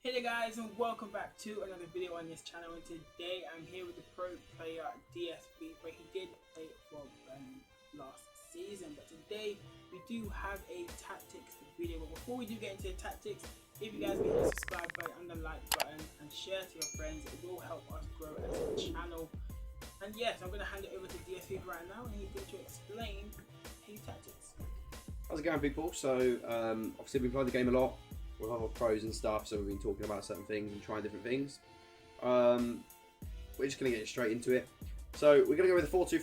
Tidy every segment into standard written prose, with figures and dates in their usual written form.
Hey there guys, and welcome back to another video on this channel. And today I'm here with the pro player DSB, where he did play for last season. But today we do have a tactics video. But before we do get into the tactics, if you guys can hit the subscribe button and the like button and share to your friends, it will help us grow as a channel. And yes, I'm going to hand it over to DSB right now, and he's going to explain his tactics. How's it going, people? So obviously we've played the game a lot with other pros and stuff, so we've been talking about certain things and trying different things. We're just going to get straight into it. So we're going to go with a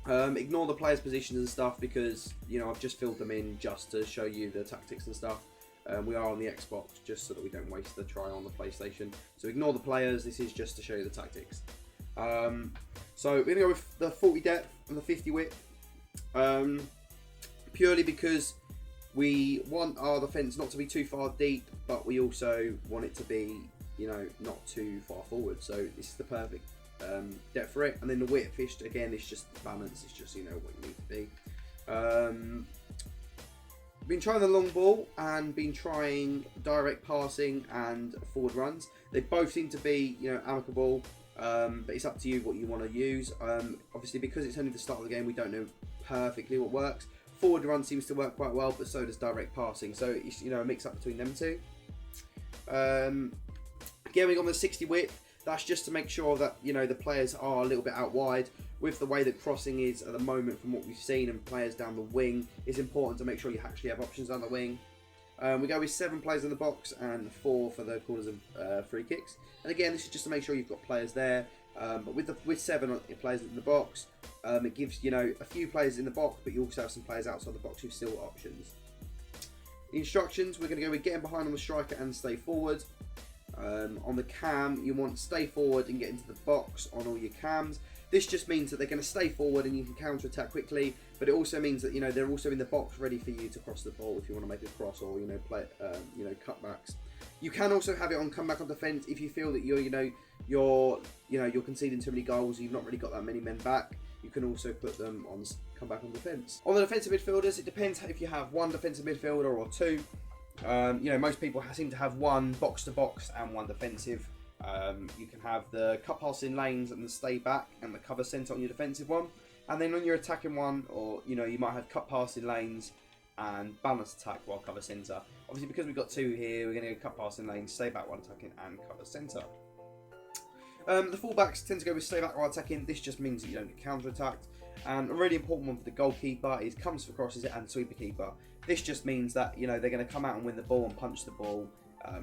4-2-3-1. Ignore the players' positions and stuff because, you know, I've just filled them in just to show you the tactics and stuff. We are on the Xbox just so that we don't waste the try on the PlayStation. So ignore the players, this is just to show you the tactics. So we're going to go with the 40 depth and the 50 width. Purely because we want our defence not to be too far deep, but we also want it to be, you know, not too far forward. So this is the perfect depth for it. And then the width, again, it's just balance. It's just, you know, what you need to be. Been trying the long ball and been trying direct passing and forward runs. They both seem to be, you know, amicable, but it's up to you what you want to use. Obviously, because it's only the start of the game, we don't know perfectly what works. Forward run seems to work quite well, but so does direct passing. So it's, you know, a mix up between them two. Going on the 60 width, that's just to make sure that, you know, the players are a little bit out wide. With the way that crossing is at the moment, from what we've seen, and players down the wing, it's important to make sure you actually have options down the wing. We go with 7 players in the box and 4 for the corners of free kicks. And again, this is just to make sure you've got players there. But with 7 players in the box, it gives, you know, a few players in the box, but you also have some players outside the box who've still got options. The instructions, we're going to go with getting behind on the striker and stay forward. On the cam, you want stay forward and get into the box on all your cams. This just means that they're going to stay forward and you can counter attack quickly, but it also means that, you know, they're also in the box ready for you to cross the ball if you want to make a cross or, you know, play, you know, cutbacks. You can also have it on comeback on defence if you feel that you're conceding too many goals. You've not really got that many men back. You can also put them on comeback on defence. On the defensive midfielders, it depends if you have one defensive midfielder or 2. You know, most people seem to have one box to box and one defensive. You can have the cut passing lanes and the stay back and the cover centre on your defensive one, and then on your attacking one, or, you know, you might have cut passing lanes and balance attack while cover centre. Obviously, because we've got 2 here, we're going to go cut passing lanes, stay back while attacking, and cover centre. The fullbacks tend to go with stay back while attacking. This just means that you don't get counter attacked. And a really important one for the goalkeeper is comes for crosses and sweeper keeper. This just means that, you know, they're going to come out and win the ball and punch the ball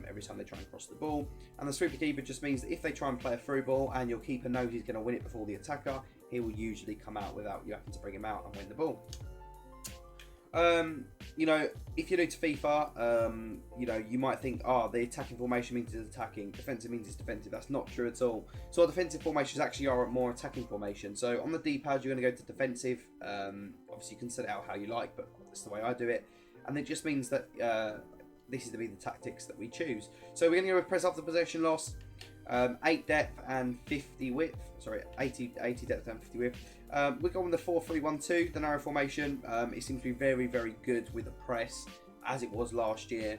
every time they try and cross the ball. And the sweeper keeper just means that if they try and play a through ball and your keeper knows he's going to win it before the attacker, he will usually come out without you having to bring him out and win the ball. You know, if you're new to FIFA, you know, you might think, oh, the attacking formation means it's attacking, defensive means it's defensive. That's not true at all. So our defensive formations actually are a more attacking formation. So on the D-pad, you're going to go to defensive. Obviously, you can set it out how you like, but that's the way I do it. And it just means that this is to be the tactics that we choose. So we're going to go with press after possession loss, 8 depth and 50 width. Sorry, 80 depth and 50 width. We're going with the 4-3-1-2, the narrow formation. It seems to be very, very good with the press, as it was last year.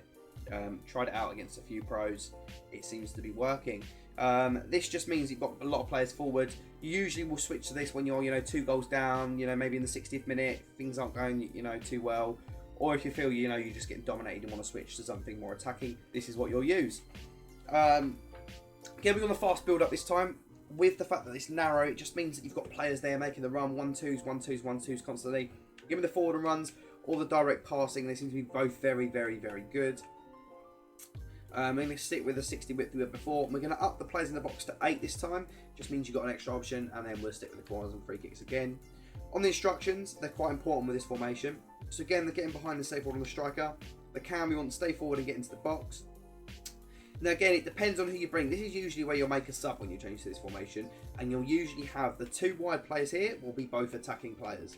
Tried it out against a few pros. It seems to be working. This just means you've got a lot of players forward. You usually will switch to this when you're, you know, 2 goals down, you know, maybe in the 60th minute, things aren't going, you know, too well. Or if you feel, you know, you're just getting dominated and want to switch to something more attacking, this is what you'll use. Again, we're on the fast build up this time. With the fact that it's narrow, it just means that you've got players there making the run, 1-2s, 1-2s, 1-2s constantly. Give me the forward and runs or the direct passing. They seem to be both very, very, very good. We're going to stick with the 60 width we had before. We're going to up the players in the box to 8 this time. Just means you've got an extra option, and then we'll stick with the corners and free kicks again. On the instructions, they're quite important with this formation. So again, they're getting behind the stay forward on the striker. The cam, we want to stay forward and get into the box. Now again, it depends on who you bring. This is usually where you'll make a sub when you change to this formation, and you'll usually have the 2 wide players here will be both attacking players.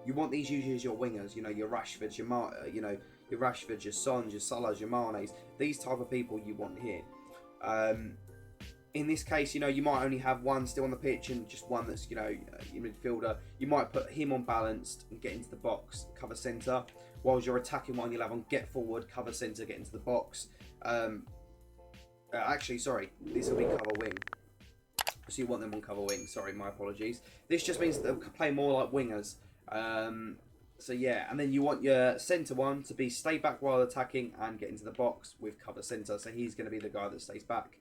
You want these usually as your wingers, you know, your Rashfords, your Rashfords, your Sons, your Salahs, your Manes. These type of people you want here. In this case, you know, you might only have one still on the pitch and just one that's, you know, your midfielder. You might put him on balanced and get into the box, cover centre, whilst your attacking one you'll have on get forward, cover centre, get into the box. Actually, sorry, this will be cover wing. So you want them on cover wing. Sorry, my apologies. This just means that they'll play more like wingers. So yeah, and then you want your centre one to be stay back while attacking and get into the box with cover centre. So he's going to be the guy that stays back.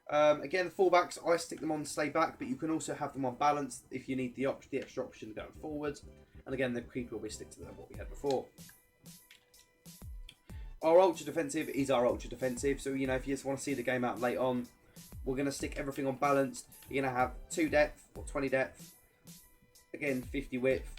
Again, the fullbacks, I stick them on stay back, but you can also have them on balance if you need the extra option going forward. And again, the keeper will be stick to what we had before. Our ultra defensive is our ultra defensive. So you know, if you just want to see the game out late on, we're going to stick everything on balance. You're going to have 2 depth or 20 depth. Again, 50 width.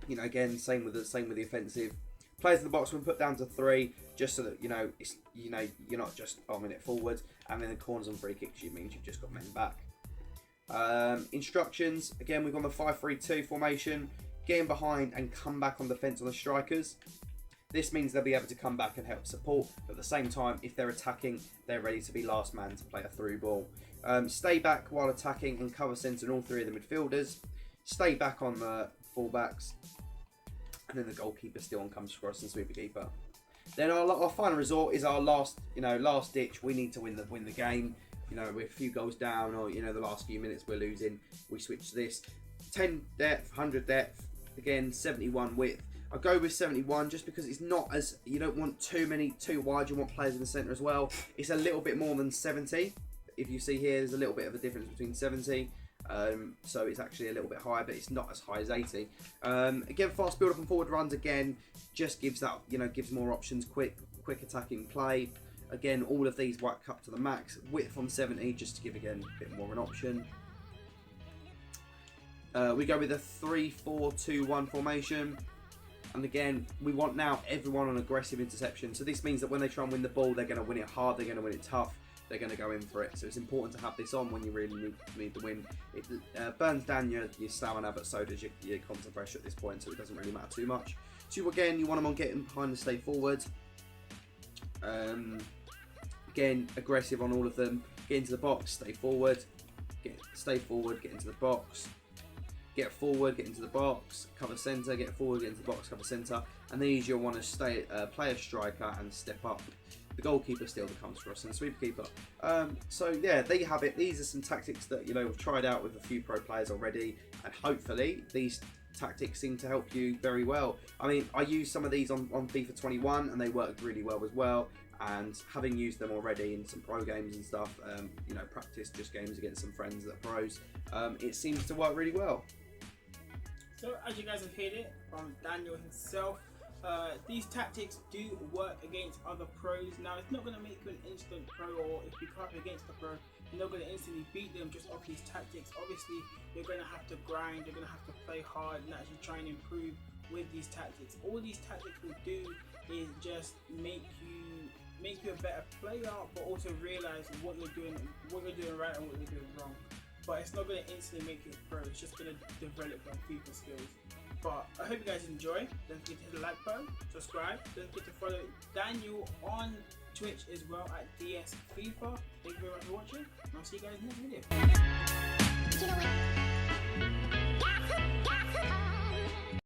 You know, again, same with the offensive. Players in the box will put down to 3, just so that you're not just bombing it forward. And then the corners and free kicks, it means you've just got men back. Instructions, again, we've got the 5-3-2 formation. Get in behind and come back on defence on the strikers. This means they'll be able to come back and help support, but at the same time, if they're attacking, they're ready to be last man to play a through ball. Stay back while attacking and cover centre on all 3 of the midfielders. Stay back on the fullbacks, and then the goalkeeper still on comes for us and sweeper keeper. Then our final resort is our last ditch. We need to win the game. You know, we're a few goals down, or you know, the last few minutes we're losing. We switch to this 10 depth, 100 depth. Again, 71 width. I go with 71 just because it's not as, you don't want too wide, you want players in the centre as well. It's a little bit more than 70. If you see here, there's a little bit of a difference between 70. So it's actually a little bit higher, but it's not as high as 80. Again, fast build up and forward runs again just gives that, gives more options, quick attacking play. Again, all of these whack up to the max. Width on 70 just to give again a bit more of an option. We go with a 3-4-2-1 formation. And again, we want now everyone on aggressive interception. So this means that when they try and win the ball, they're going to win it hard, they're going to win it tough, they're going to go in for it. So it's important to have this on when you really need the win. It burns down your stamina, but so does your constant pressure at this point, so it doesn't really matter too much. So again, you want them on getting behind and stay forward. Again, aggressive on all of them. Get into the box, stay forward. Stay forward, get into the box. Get forward, get into the box, cover centre, get forward, get into the box, cover centre. And these you'll want to play a striker and step up. The goalkeeper still comes for us and sweeper keeper. So yeah, there you have it. These are some tactics that we've tried out with a few pro players already, and hopefully these tactics seem to help you very well. I mean, I used some of these on FIFA 21 and they worked really well as well. And having used them already in some pro games and stuff, practice just games against some friends that are pros, it seems to work really well. So as you guys have heard it from Daniel himself, these tactics do work against other pros. Now it's not going to make you an instant pro, or if you come up against a pro, you're not going to instantly beat them just off these tactics. Obviously, you're going to have to grind, you're going to have to play hard and actually try and improve with these tactics. All these tactics will do is just make you a better player, but also realize what you're doing right and what you're doing wrong. But it's not going to instantly make you a pro, it's just going to develop your FIFA skills. But I hope you guys enjoy. Don't forget to hit the like button, subscribe, don't forget to follow Daniel on Twitch as well at DS Fifa. Thank you very much for watching, and I'll see you guys in the next video.